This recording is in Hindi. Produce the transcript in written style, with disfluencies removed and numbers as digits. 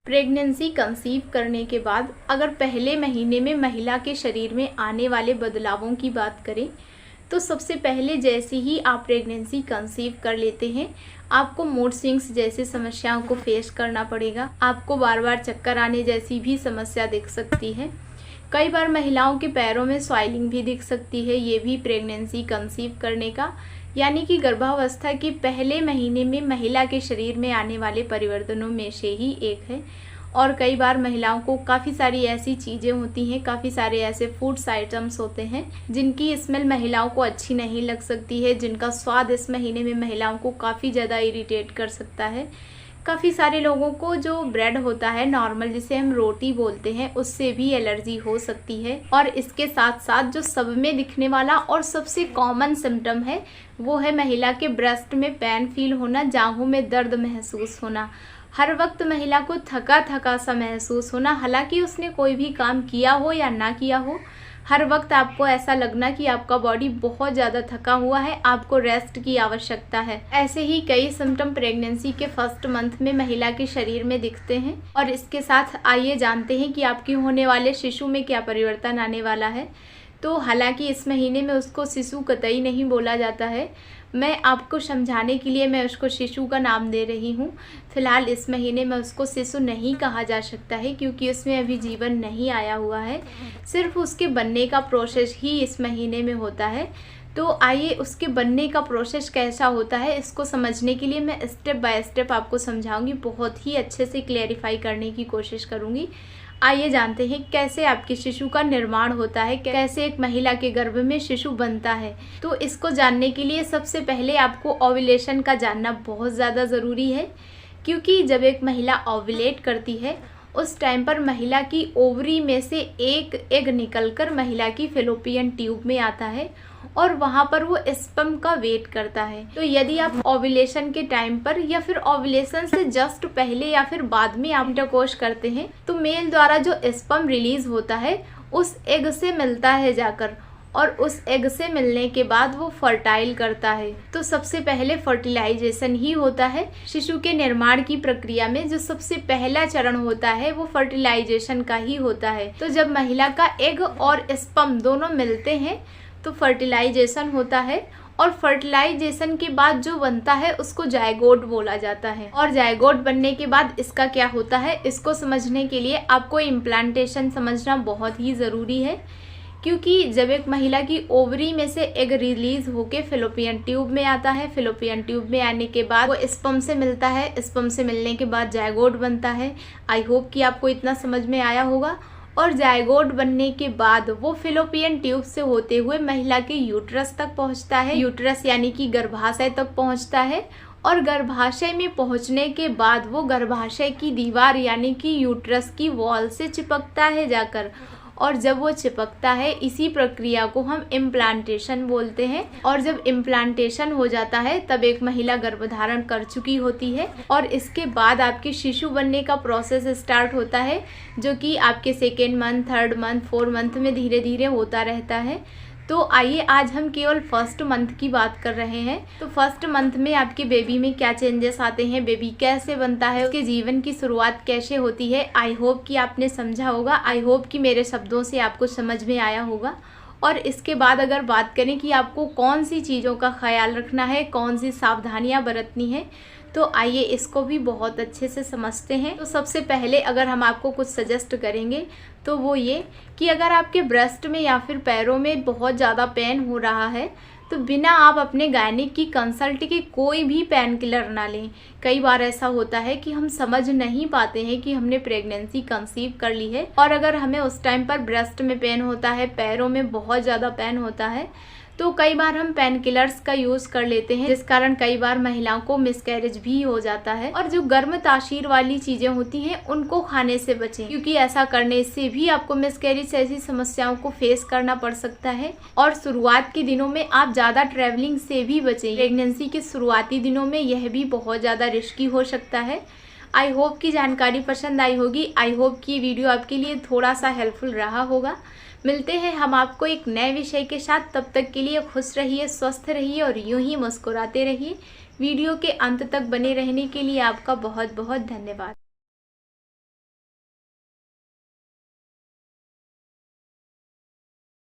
प्रेगनेंसी कंसीव करने के बाद अगर पहले महीने में महिला के शरीर में आने वाले बदलावों की बात करें तो सबसे पहले जैसे ही आप प्रेगनेंसी कंसीव कर लेते हैं आपको मूड स्विंग्स जैसी समस्याओं को फेस करना पड़ेगा। आपको बार बार चक्कर आने जैसी भी समस्या दिख सकती है। कई बार महिलाओं के पैरों में स्वेलिंग भी दिख सकती है। ये भी प्रेगनेंसी कंसीव करने का यानी कि गर्भावस्था के पहले महीने में महिला के शरीर में आने वाले परिवर्तनों में से ही एक है। और कई बार महिलाओं को काफ़ी सारी ऐसी चीज़ें होती हैं, काफ़ी सारे ऐसे फूड्स आइटम्स होते हैं जिनकी स्मेल महिलाओं को अच्छी नहीं लग सकती है, जिनका स्वाद इस महीने में महिलाओं को काफ़ी ज़्यादा इरिटेट कर सकता है। काफ़ी सारे लोगों को जो ब्रेड होता है नॉर्मल, जिसे हम रोटी बोलते हैं, उससे भी एलर्जी हो सकती है। और इसके साथ साथ जो सब में दिखने वाला और सबसे कॉमन सिम्टम है वो है महिला के ब्रेस्ट में पेन फील होना, जांघों में दर्द महसूस होना, हर वक्त महिला को थका थका सा महसूस होना, हालांकि उसने कोई भी काम किया हो या ना किया हो, हर वक्त आपको ऐसा लगना कि आपका बॉडी बहुत ज़्यादा थका हुआ है, आपको रेस्ट की आवश्यकता है। ऐसे ही कई सिम्टम प्रेगनेंसी के फर्स्ट मंथ में महिला के शरीर में दिखते हैं। और इसके साथ आइए जानते हैं कि आपके होने वाले शिशु में क्या परिवर्तन आने वाला है। तो हालांकि इस महीने में उसको शिशु कतई नहीं बोला जाता है, मैं आपको समझाने के लिए मैं उसको शिशु का नाम दे रही हूँ। फिलहाल इस महीने में उसको शिशु नहीं कहा जा सकता है क्योंकि उसमें अभी जीवन नहीं आया हुआ है, सिर्फ उसके बनने का प्रोसेस ही इस महीने में होता है। तो आइए उसके बनने का प्रोसेस कैसा होता है इसको समझने के लिए मैं स्टेप बाय स्टेप आपको समझाऊंगी, बहुत ही अच्छे से क्लैरिफाई करने की कोशिश करूँगी। आइए जानते हैं कैसे आपके शिशु का निर्माण होता है, कैसे एक महिला के गर्भ में शिशु बनता है। तो इसको जानने के लिए सबसे पहले आपको ओव्यूलेशन का जानना बहुत ज़्यादा ज़रूरी है, क्योंकि जब एक महिला ओव्यूलेट करती है उस टाइम पर महिला की ओवरी में से एक एग निकलकर महिला की फैलोपियन ट्यूब में आता है और वहाँ पर वो स्पर्म का वेट करता है। तो यदि आप ओव्यूलेशन के टाइम पर या फिर ओव्यूलेशन से जस्ट पहले या फिर बाद में आप इंटरकोर्स करते हैं तो मेल द्वारा जो स्पर्म रिलीज होता है उस एग से मिलता है जाकर, और उस एग से मिलने के बाद वो फर्टाइल करता है। तो सबसे पहले फर्टिलाइजेशन ही होता है। शिशु के निर्माण की प्रक्रिया में जो सबसे पहला चरण होता है वो फर्टिलाइजेशन का ही होता है। तो जब महिला का एग और स्पर्म दोनों मिलते हैं तो फर्टिलाइजेशन होता है, और फर्टिलाइजेशन के बाद जो बनता है उसको जायगोट बोला जाता है। और जायगोट बनने के बाद इसका क्या होता है इसको समझने के लिए आपको इम्प्लांटेशन समझना बहुत ही ज़रूरी है, क्योंकि जब एक महिला की ओवरी में से एग रिलीज होके फैलोपियन ट्यूब में आता है, फैलोपियन ट्यूब में आने के बाद वो स्पर्म से मिलता है, स्पर्म से मिलने के बाद जायगोट बनता है। आई होप कि आपको इतना समझ में आया होगा। और जायगोट बनने के बाद वो फैलोपियन ट्यूब से होते हुए महिला के यूट्रस तक पहुंचता है, यूट्रस यानी कि गर्भाशय तक पहुंचता है। और गर्भाशय में पहुंचने के बाद वो गर्भाशय की दीवार यानी कि यूट्रस की वॉल से चिपकता है जाकर, और जब वो चिपकता है इसी प्रक्रिया को हम इम्प्लांटेशन बोलते हैं। और जब इम्प्लांटेशन हो जाता है तब एक महिला गर्भधारण कर चुकी होती है, और इसके बाद आपके शिशु बनने का प्रोसेस स्टार्ट होता है, जो कि आपके second month, third month, fourth month में धीरे धीरे होता रहता है। तो आइए आज हम केवल फर्स्ट मंथ की बात कर रहे हैं। तो फर्स्ट मंथ में आपके बेबी में क्या चेंजेस आते हैं, बेबी कैसे बनता है, उसके जीवन की शुरुआत कैसे होती है। आई होप कि आपने समझा होगा, आई होप कि मेरे शब्दों से आपको समझ में आया होगा। और इसके बाद अगर बात करें कि आपको कौन सी चीज़ों का ख्याल रखना है, कौन सी सावधानियां बरतनी है, तो आइए इसको भी बहुत अच्छे से समझते हैं। तो सबसे पहले अगर हम आपको कुछ सजेस्ट करेंगे तो वो ये कि अगर आपके ब्रेस्ट में या फिर पैरों में बहुत ज़्यादा पेन हो रहा है तो बिना आप अपने गायनिक की कंसल्ट के कोई भी पेन किलर ना लें। कई बार ऐसा होता है कि हम समझ नहीं पाते हैं कि हमने प्रेगनेंसी कंसीव कर ली है, और अगर हमें उस टाइम पर ब्रेस्ट में पेन होता है, पैरों में बहुत ज़्यादा पेन होता है, तो कई बार हम पेन किलर्स का यूज़ कर लेते हैं, जिस कारण कई बार महिलाओं को मिसकैरेज भी हो जाता है। और जो गर्म तासीर वाली चीज़ें होती हैं उनको खाने से बचें, क्योंकि ऐसा करने से भी आपको मिसकैरेज ऐसी समस्याओं को फेस करना पड़ सकता है। और शुरुआत के दिनों में आप ज़्यादा ट्रैवलिंग से भी बचें। प्रेगनेंसी के शुरुआती दिनों में यह भी बहुत ज़्यादा रिस्की हो सकता है। आई होप की जानकारी पसंद आई होगी। आई होप कि वीडियो आपके लिए थोड़ा सा हेल्पफुल रहा होगा। मिलते हैं हम आपको एक नए विषय के साथ, तब तक के लिए खुश रहिए, स्वस्थ रहिए और यूं ही मुस्कुराते रहिए। वीडियो के अंत तक बने रहने के लिए आपका बहुत बहुत धन्यवाद।